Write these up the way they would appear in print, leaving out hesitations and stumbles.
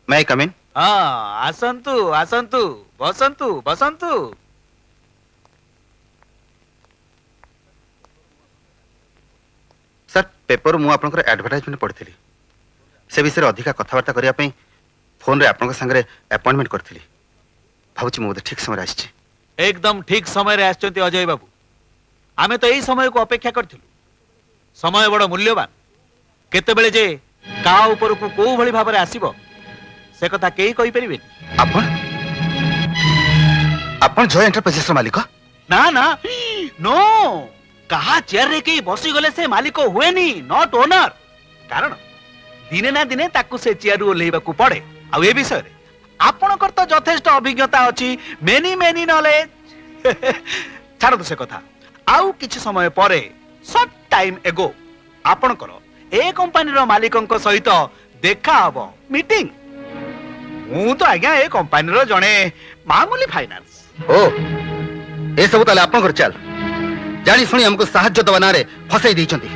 मैं कम इन? हाँ आसंतु आसंतु बसंतु बसंतु। Sir paper मु आपनकर एडवर्टाइजमेंट पढ़िଥିଲି से विषय अधिका कथबार्ता करिया पई फोन रे आपनकर संगे अपॉइंटमेंट करथिली भाबुची मु ठीक समय आछि। एकदम ठीक समय रे आछंती अजय बाबू। आमे तो यही समय को अपेक्षा करथिलु। समय बड़ मूल्यवान। केते बेले जे का ऊपर को को भली भाबरे आसीबो से कथा केही कहि परिबे। आपण जय एंटरप्राइजेस मालिक? ना ना नो कहा चेयर रे के बसी गले से मालिक हुए नी नॉट ओनर। कारण दिने ना दिने ताकू से चेयर ओलेइबा को पड़े। आ ए विषय रे आपनकर तो यथेष्ट अभिज्ञता अछि मेनी मेनी नॉलेज। छाड़ से कथा आउ किछि समय परे शॉर्ट टाइम एगो आपनकर ए कंपनी रो मालिकंक सहित देखा हबो मीटिंग। मु तो आज्ञा ए कंपनी रो जणे मामूली फाइनेंस। ओ ए सब ताले आपनकर चल जानी सुनी हमको साहाय्य दवा नारे फसई दैचंती।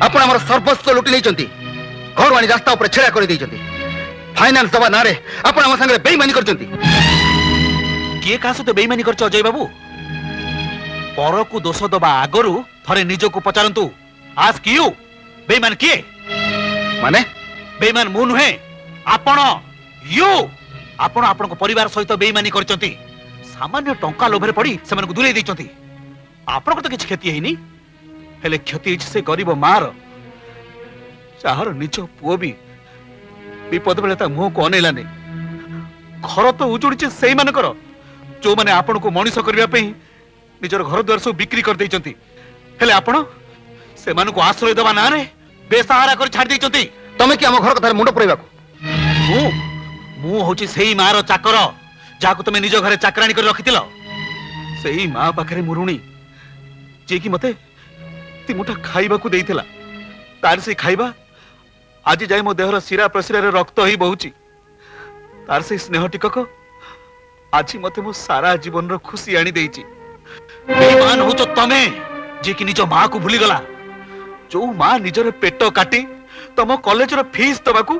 आपण हमर सर्वस्व लुटि लेचंती। घर वाणी रास्ता ऊपर छेड़ा कर दैचंती। फाइनेंस दवा नारे आपण हम संगे बेईमानी करचंती। के कासु तो बेईमानी करछ अजय बाबू? पर को दोष दबा आगरु थरे निज को पचारंतु। आस्क यू बेईमान किए? माने बेईमान मु नुहे आपण यू। आपण आपण को परिवार सहित बेईमानी करचंती। सामान्य टंका लोभरे पड़ी से मन को दुले दैचंती। आपण को तो किछ क्षति हेनी हेले क्षति से गरीब मार चाहर निज पुओ भी विपद बेले ता मुह को अनेला नै। घर तो उजुड़ी से मानकर जो माने आपण को मनीष करबा पे निजर घर द्वार सब बिक्री कर दैचंती। हेले आपण से मान को आश्रय दबा ना रे बेसहारा कर छाड़ दैचंती। तमे कि हम घर कथा मुंड पुरैबा को? मु होची सेही मार चाकर जाको तमे निज घरे चाकरानी कर रखितिलो। सेही मां पाखरे मुरुणी जे कि मते तिमुठा खाइबा को देइथिला। तार से खाइबा आज जाय मो देहर सिरा प्रसिरा रे रक्त ही बहुची। तार से स्नेह टिकक आज मते मो सारा जीवन रो खुशी आनी देइची। बेईमान हो तो तमे जे कि निज मां को भूली गला। जो मां निजर पेट काटी तम कॉलेज रो फीस दबाकू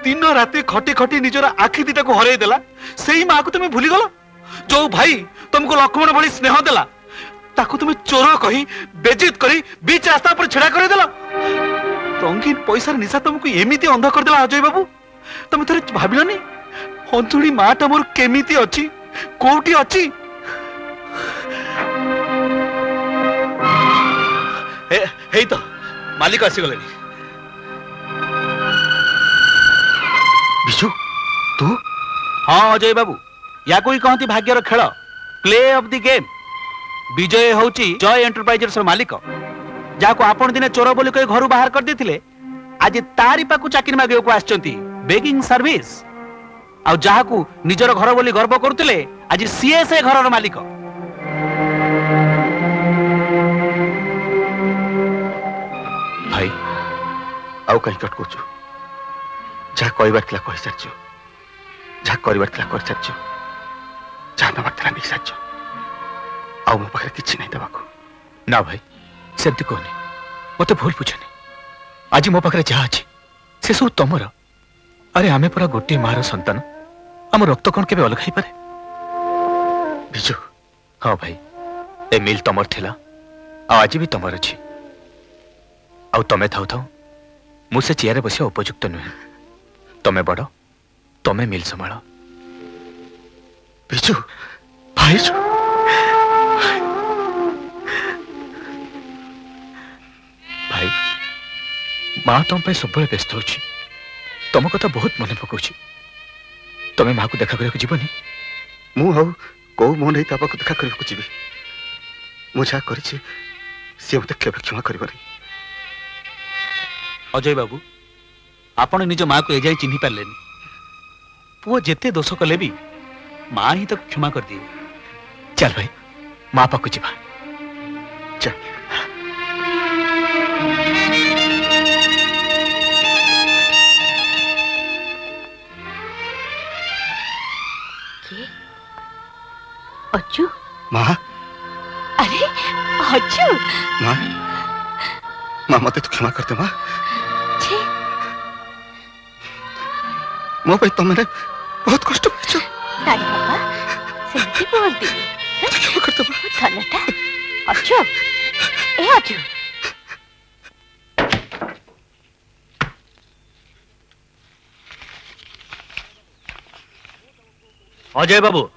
दिन राति खटी खटी निजर आखि दिटा को हरै देला। सेही मां को तुमे भूली गलो। जो भाई तुमको लक्ष्मण भली स्नेह देला ताकू तुमे चोर कही बेजित करी बीच रास्ता पर छेड़ा कर देला। रंगीन पैसा निशा तुमको एमिति अंध कर देला अजय बाबू। तुम थरे भाबिलनी अंजुड़ी माटा मोर केमिति अछि कोठी अछि? हे तो मालिक आसी गलेनी। बिजू तू? हाँ अजय बाबू या कोई कहती भाग्यर खेल प्ले ऑफ द गेम। विजय होची जय एंटरप्राइजेस मालिक जाको आपण दिने चोर बोली कहि घर बाहर कर देथिले। आज तारी पाकु चाकरी मागियो को आछंती बेगिंग सर्विस। आ जाहाकू निजर घर बोली गर्व करथिले आज सीएसए घरर मालिक। भाई आउ कहीं कट कोचु जा कहबार थिला कहि सारछु। जा करबार थिला कर सारछु। जा नबार थिला नि सारछु। आउ मो पाखरे किछि नै देबाको। ना भाई सेमती कहनी मत भूल बुझनी। आज मो पाखरे जहा अछि से सब तमर। अरे आमे पूरा गोटे मार संतान आम रक्त कौन केबे अलग पारे? बिजू हाँ भाई ए मिल तमर थिला आज भी तमर अछि। आउ तमे थाउ थाउ मु से चेयर बसिया उपयुक्त नुहे। तमे बड़ तमे मिल संभाळ। बिजू भाई भाई माँ तुम पे सब व्यस्त होची। तुम कथा बहुत मन पकाउची। तमे माँ को देखा करके जीवनी? मु हाउ को मन नहीं तापा को देखा करके जीवी। मु जा करछि से मते केबे क्षमा करबनी। अजय बाबू आपण निज माँ को एजाई चिन्ही पारलेनी। पुओ जेते दोष कले भी माँ ही तो क्षमा कर दिए। चल भाई माँ पाकु जीवा। चल अच्चू। माँ अरे अच्चू। माँ माँ मते तो क्षमा करते माँ। मो पे तुमने बहुत कष्ट पाइछ नानी बाबा सेमती बोल दी क्षमा करदो धनटा अजू ए अजू अजय बाबू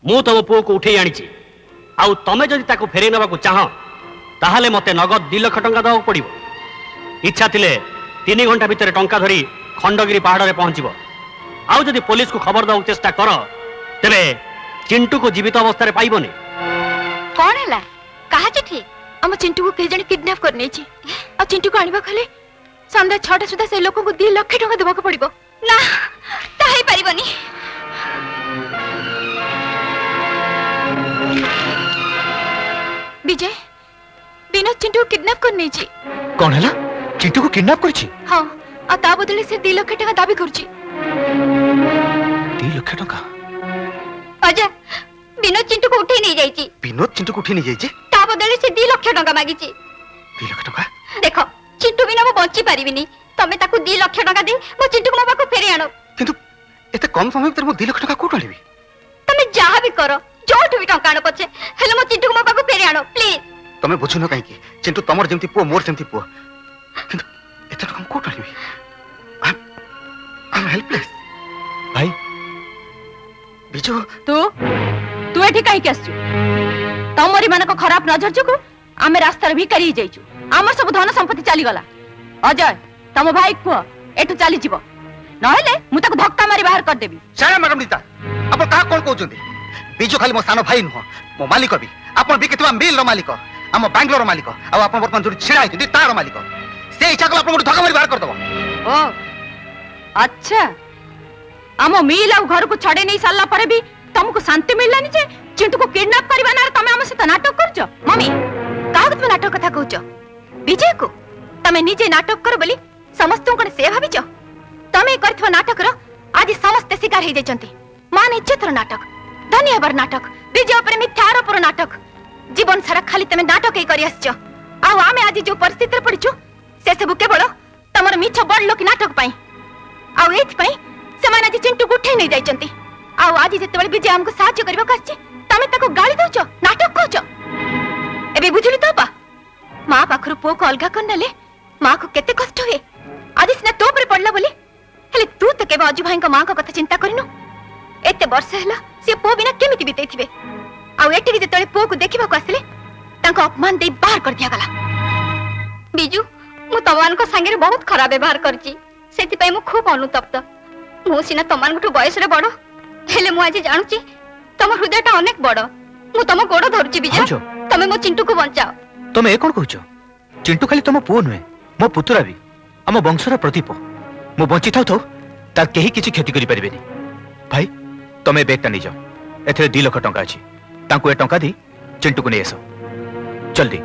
मु तुम पुओ को उठे आनी आउ तमें जदि ताको फेरे नबाकू चाह ताहले मते नगद 2 लाख टंका दवा पड़िबो इच्छा थिले 3 घंटा भितर टंका धरी खंडगिरी पहाड़ में पहुंचब आउ जदि पुलिस को खबर दवा चेष्टा कर तेरे चिंटू को जीवित अवस्था पाइबनी कौन है कहा चिठी हम चिंटू को कई जन किडनैप कर नहीं छी आ चिंटू को आनिबा खले संध्या 6टा सुधा से लोक को 2 लाख टंका देबा को पड़िबो ना ताही परिबनी विजय विनोद चिंटू को किडनैप कर नहीं छी कौन है चिंटू को किडनैप करछि हां आ ता बदले से 2 लाख टंका दाबी करछि 2 लाख टंका अजय विनोद चिंटू को उठे नहीं जाईची विनोद चिंटू को उठी नहीं जाइए ता बदले से 2 लाख टंका मागिची 2 लाख टका देखो चिंटू बिना मो बंची पारिबिनी तमे ताकू 2 लाख टंका दे मो चिंटू को मो पाको फेरे आनो किंतु एते कम समय भीतर मो 2 लाख टका कोठ आनिबी तमे जहा भी करो जोठू भी टंका आनो पछे हेले मो चिंटू को मो पाको फेरे आनो प्लीज तमे बुझुनो काई की चिंटू तमर जेमती पुओ मोर जेमती पुओ किंतु एते टका कोठ आनिबी आई एम हेल्पलेस भाई बिजू तू एठी काई के आसछु तमरी मन को खराब नजर जको आमे रास्ता रे भिकारी जाइछु हमर सब धन संपत्ति चली गला अजय तम भाई को एठू चली जीवो नहले मु ताको धक्का मारी बाहर कर देबी सारा मैडम नीता अपन का कोन कहउचंदी बिजू खाली मो सानो भाई नुह मो मालिक भी अपन बिकेतवा मिल रो मालिक हम बैंगलोर रो मालिक आ अपन वर्तमान जोडी छिड़ा आइती तार मालिक से इच्छा कला अपन मोटी धक्का मारी बाहर कर दबो ओ अच्छा आमो मिल आ घर को छड़े नहीं साला परे भी तुमको शांति मिललानी जे चिंटू को किडनैप करबा ना तमे हम से नाटक करजो मम्मी कागज में नाटक कथा कहउचो विजय को तमे निजे नाटक कर बोली समस्त को से भाबिचो तमे करथो नाटक रो आज समस्त शिकार हे जायचंती मान इज्जत रो नाटक धन्यवाद नाटक विजय ऊपर मिथ्या आरोप रो नाटक जीवन सारा खाली तमे नाटक ही करी आछो आ आमे आज जो परिस्थिति पड़िचो से सब केवल तमर मिछ बडलो कि नाटक पई आ एथ पई समान आज चिंटू को उठे नहीं जायचंती आ आज जेतेबेले विजय हमको सहायता करबा काछि तमे ताको गाली दउचो नाटक कहउचो एबे बुझली तो बा मां पाखरु पो को अलगा करनले मां को केते कष्ट हुए आज सिना तो पर पड़ला बोली हेले तू तो केबे अजू भाई को मां को कथा चिंता करिनु एते वर्ष हैला से पो बिना केमिति बितै थिबे आ एठी जेतेबेले पो को देखिबा को आसले तांको अपमान दे बाहर कर दिया गला बिजू मु तमान को संगे बहुत खराब व्यवहार करची सेति पई मु खूब अनुतप्त मु सिना तमान गुटु बयस रे बडो हेले मु आज जानूची तम हृदयटा अनेक बड़ मु तम गोड़ धरुची विजय तमे मो चिंटू को बंचाओ तुम ए कोन कहउचो चिंटू खाली तुम पुओ नुहे मो पुतरा भी हम वंशर प्रदीप मु बंची थाउ थाउ तार केही किछि क्षति करि परिबेनी भाई तुम बेगटा नि जाओ एथे 2 लाख टंका अछि तांको ए टंका दी चिंटू को नै एसो जल्दी